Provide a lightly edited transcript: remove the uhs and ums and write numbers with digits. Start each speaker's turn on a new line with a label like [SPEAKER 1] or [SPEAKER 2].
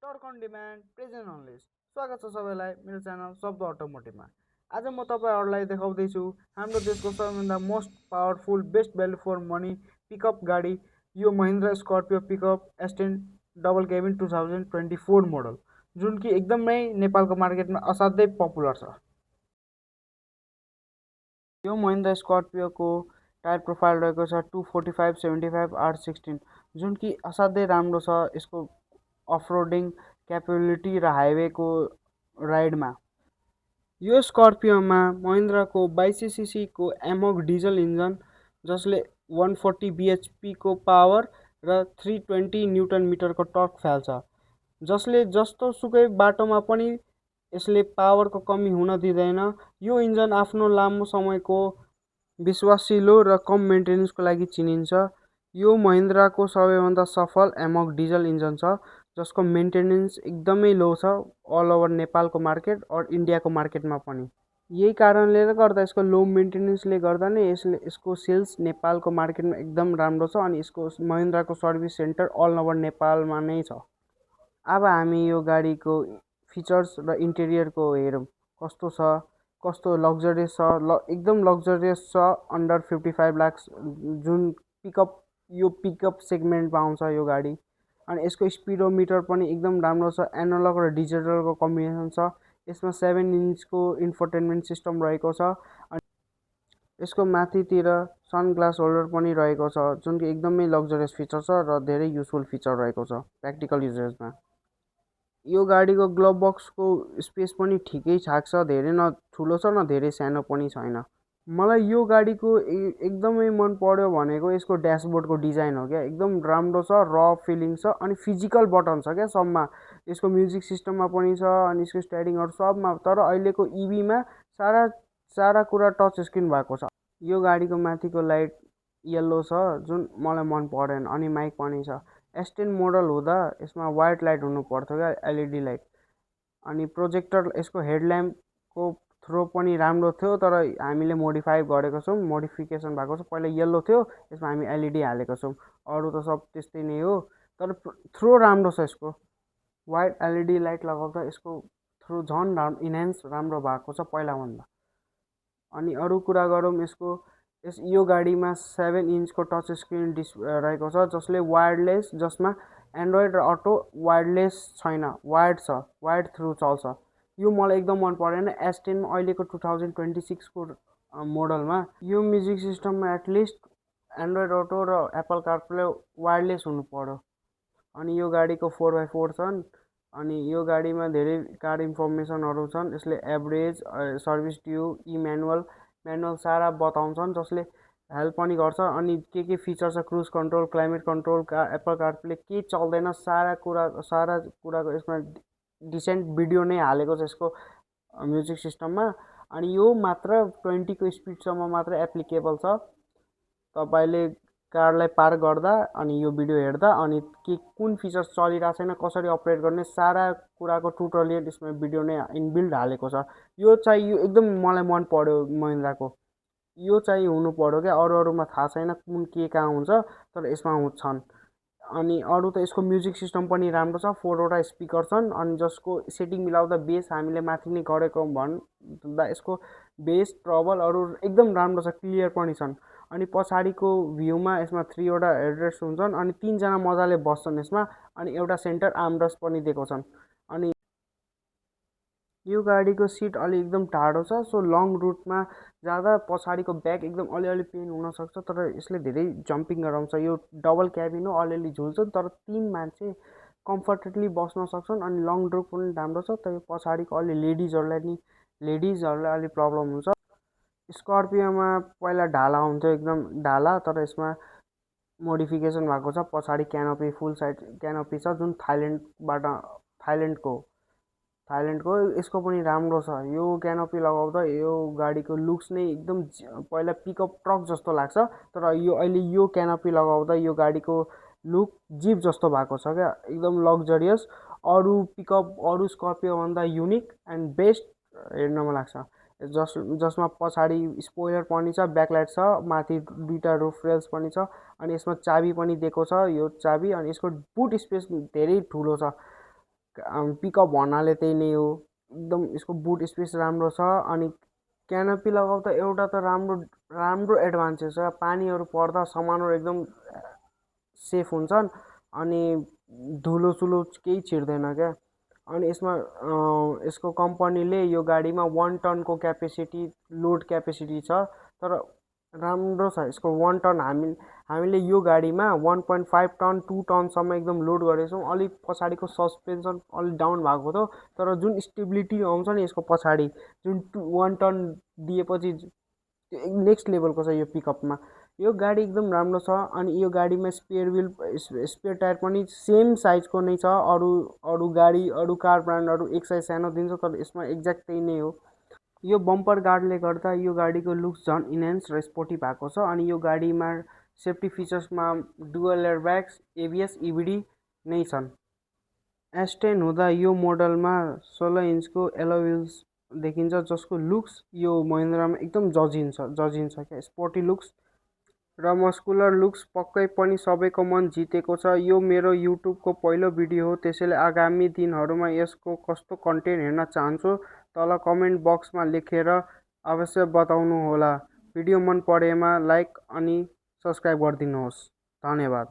[SPEAKER 1] Torque on demand present unlisted स्वागत छ सबैलाई मेरो च्यानल शब्द अटोमोटिभमा। आज म तपाईँहरूलाई देखाउँदैछु हाम्रो देशको सबैभन्दा most powerful best value for money pickup गाडी, यो महिन्द्रा स्कर्पियो पिकअप एस10 डबल केबिन 2024 मोडल, जुन कि एकदमै नेपालको मार्केटमा असाध्यै पपुलर छ। यो महिन्द्रा स्कर्पियोको टायर प्रोफाइल रहेको छ 245/75 R16, जुन कि असाध्यै राम्रो छ यसको अफरोडिङ क्यापेबिलिटी र हाइवेको राइडमा। यो स्कर्पियोमा महिन्द्राको 2200cc को एमोग डिजल इन्जन, जसले 140 bhp को पावर र 320 न्युटन मिटरको टर्क फाल्छ, जसले जस्तो सुकै बाटोमा पनि यसले पावरको कमी हुन दिँदैन। यो इन्जन आफ्नो लामो समयको विश्वासिलो र कम मेन्टेनेन्सको लागि चिनिन्छ। यो महिन्द्राको सबैभन्दा सफल एमोग डिजल इन्जन छ, जसको मेन्टेनेन्स एकदमै लो छ अल ओभर नेपालको मार्केट और इन्डियाको मार्केटमा पनि। यही कारणले गर्दा यसको लो मेन्टेनेन्सले गर्दा नै यसको सेल्स नेपालको मार्केटमा एकदम राम्रो छ अनि यसको महिन्द्राको सर्भिस सेन्टर अल ओभर नेपालमा नै छ। अब हामी यो गाडीको फिचर्स र इन्टेरियरको हेरौँ कस्तो छ, कस्तो लग्जरियस छ। एकदम लग्जरियस छ, अन्डर 55 लाख, जुन यो पिकअप सेगमेन्टमा आउँछ यो गाडी। अनि यसको स्पिडोमिटर पनि एकदम राम्रो छ, एनालग र डिजिटलको कम्बिनेसन छ। यसमा 7 इन्चको इन्फोटेनमेन्ट सिस्टम रहेको छ अनि यसको माथितिर सनग्लास होल्डर पनि रहेको छ, जुन कि एकदमै लग्जरियस फिचर छ र धेरै युजफुल फिचर रहेको छ प्र्याक्टिकल युजेसमा। यो गाडीको ग्लोभ बक्सको स्पेस पनि ठिकै ठाक छ, धेरै न ठुलो छ न धेरै सानो पनि छैन। मलाई यो गाडीको एकदमै मन पर्यो भनेको यसको ड्यासबोर्डको डिजाइन हो क्या, एकदम राम्रो छ, र फिलिङ छ अनि फिजिकल बटन छ क्या सबमा। यसको म्युजिक सिस्टममा पनि छ अनि यसको स्ट्यारिङहरू सबमा, तर अहिलेको इभीमा सारा कुरा टच स्क्रिन भएको छ। यो गाडीको माथिको लाइट येल्लो छ, जुन मलाई मन परेन, अनि माइक पनि छ। S10 मोडल हुँदा यसमा वाइट लाइट हुनु पर्थ्यो क्या, एलइडी लाइट। अनि प्रोजेक्टर यसको हेडल्याम्पको थ्रो पनि राम्रो थियो, तर हामीले मोडिफाई गरेको छौँ, मोडिफिकेसन भएको छ। पहिला येल्लो थियो, यसमा हामी एलइडी हालेको छौँ, अरू त सब त्यस्तै नै हो, तर थ्रो राम्रो छ यसको। वाइट एलइडी लाइट लगाउँदा यसको थ्रो झन् इन्हान्स राम्रो भएको छ पहिलाभन्दा। अनि अरू कुरा गरौँ यो गाडीमा 7 इन्चको टच स्क्रिन रहेको छ, जसले वायरलेस, जसमा एन्ड्रोइड र अटो वायरलेस छैन, वायर्ड छ, वायर्ड थ्रु चल्छ। यो मलाई एकदम मन परेन S10 अहिलेको 2026 को मोडलमा। यो म्युजिक सिस्टममा एटलिस्ट एन्ड्रोइड अटो र एप्पल कारप्ले वायरलेस हुनु पर्यो। अनि यो गाडीको 4x4 छन् अनि यो गाडीमा धेरै कार इन्फर्मेसनहरू छन्। यसले एभरेज, सर्भिस ड्यू, म्यानुअल सारा बताउँछन्, जसले हेल्प पनि गर्छ। अनि के फिचर छ, cruise control, climate control, Apple CarPlay के चल्दैन, सारा कुराको यसमा डिसेन्ट भिडियो नै हालेको छ यसको म्युजिक सिस्टममा। अनि यो मात्र 20 को स्पिडसम्म मात्र एप्लिकेबल छ। तपाईँले कारलाई पार्क गर्दा अनि यो भिडियो हेर्दा अनि कुन फिचर्स चलिरहेको छैन, कसरी अपरेट गर्ने, सारा कुराको ट्युटोरियल यसमा भिडियो नै इनबिल्ड हालेको छ। यो एकदम मलाई मन पर्यो महिन्द्राको, यो चाहिँ हुनु पर्यो क्या। अरूमा थाहा छैन कुन के कहाँ हुन्छ, तर यसमा छन्। अनि अरू त यसको म्युजिक सिस्टम पनि राम्रो छ, 4वटा स्पिकर छन् अनि जसको सेटिङ मिलाउँदा बेस हामीले माथि नै गरेको भन्दा यसको बेस, ट्रबल अरू एकदम राम्रो छ, क्लियर पनि छन्। अनि पछाडिको भ्यूमा यसमा 3वटा हेडरेस्ट हुन्छन् अनि 3जना मजाले बस्छन् यसमा, अनि एउटा सेन्टर आर्मरेस्ट पनि दिएको छन्। अनि यो गाडीको सिट अलि एकदम टाढो छ, सो लङ रुटमा जाँदा पछाडिको ब्याक एकदम अलिअलि पेन हुनसक्छ, तर यसले धेरै जम्पिङ गराउँछ। यो डबल क्याबिन हो, अलिअलि झुल्छ, तर 3 मान्छे कम्फर्टेबली बस्न सक्छन्। अनि लङ ड्राइभ पनि राम्रो छ, तर पछाडिको अलि लेडिजहरूलाई अलि प्रब्लम हुन्छ। स्कर्पियोमा पहिला ढाला हुन्थ्यो, एकदम ढाला, तर यसमा मोडिफिकेसन भएको छ। पछाडि क्यानोपी, फुल साइड क्यानोपी छ, जुन थाइल्यान्डको यसको पनि राम्रो छ। यो क्यानोपी लगाउँदा यो गाडीको लुक्स नै एकदम पहिला पिकअप ट्रक जस्तो लाग्छ, तर अहिले यो क्यानोपी लगाउँदा यो गाडीको लुक जिप जस्तो भएको छ क्या, एकदम लग्जरियस। अरू स्कर्पियोभन्दा युनिक एन्ड बेस्ट हेर्नमा लाग्छ। जसमा पछाडि स्पोइलर पनि छ, ब्याकलाइट छ, माथि 2टा रुफ रेल्स पनि छ, अनि यसमा चाबी पनि दिएको छ, यो चाबी। अनि यसको बुट स्पेस धेरै ठुलो छ, पिकअप भन्नाले त्यही नै हो। एकदम यसको बुट स्पेस राम्रो छ। अनि क्यानोपी लगाउँदा एउटा त राम्रो राम्रो एडभान्टेज छ, पानीहरू पर्दा सामानहरू एकदम सेफ हुन्छन् अनि धुलो सुलो केही छिर्दैन क्या। अनि यसको कम्पनीले यो गाडीमा 1 टनको क्यापेसिटी लोड क्यापेसिटी छ। तर राम्रो छ यसको 1 टन। हामीले यो गाडीमा 1.5 टन 2 टनसम्म एकदम लोड गरेको छौँ। अलिक पछाडिको सस्पेन्सन अलिक डाउन भएको थियो, तर जुन स्टेबिलिटी आउँछ नि यसको पछाडि जुन 1 टन दिएपछि त्यो नेक्स्ट लेभलको छ यो पिकअपमा। यो गाडी एकदम राम्रो छ। अनि यो गाडीमा स्पेयर टायर पनि सेम साइजको नै छ। अरू अरू गाडी अरू कार ब्रान्डहरू एक साइज सानो दिन्छ, तर यसमा एक्ज्याक्ट त्यही नै हो। यो बम्पर गार्डले गर्दा यो गाडीको लुक्स झन् इन्हेन्स र स्पोर्टी भएको छ। अनि यो गाडीमा सेफ्टी फिचर्समा डुअल एयरब्याग्स, एबिएस, इबिडी नै छन्। S10 हुँदा यो मोडलमा 16 इन्चको एलोय व्हिल्स देखिन्छ, जसको लुक्स यो महिन्द्रामा एकदम जजिन्छ क्या। स्पोर्टी लुक्स र मस्कुलर लुक्स पक्कै पनि सबैको मन जितेको छ। यो मेरो युट्युबको पहिलो भिडियो हो, त्यसैले आगामी दिनहरूमा यसको कस्तो कन्टेन्ट हेर्न चाहन्छु तल कमेन्ट बक्समा लेखेर अवश्य बताउनुहोला। भिडियो मन परेमा लाइक अनि सब्सक्राइब गरिदिनुहोस्। धन्यवाद।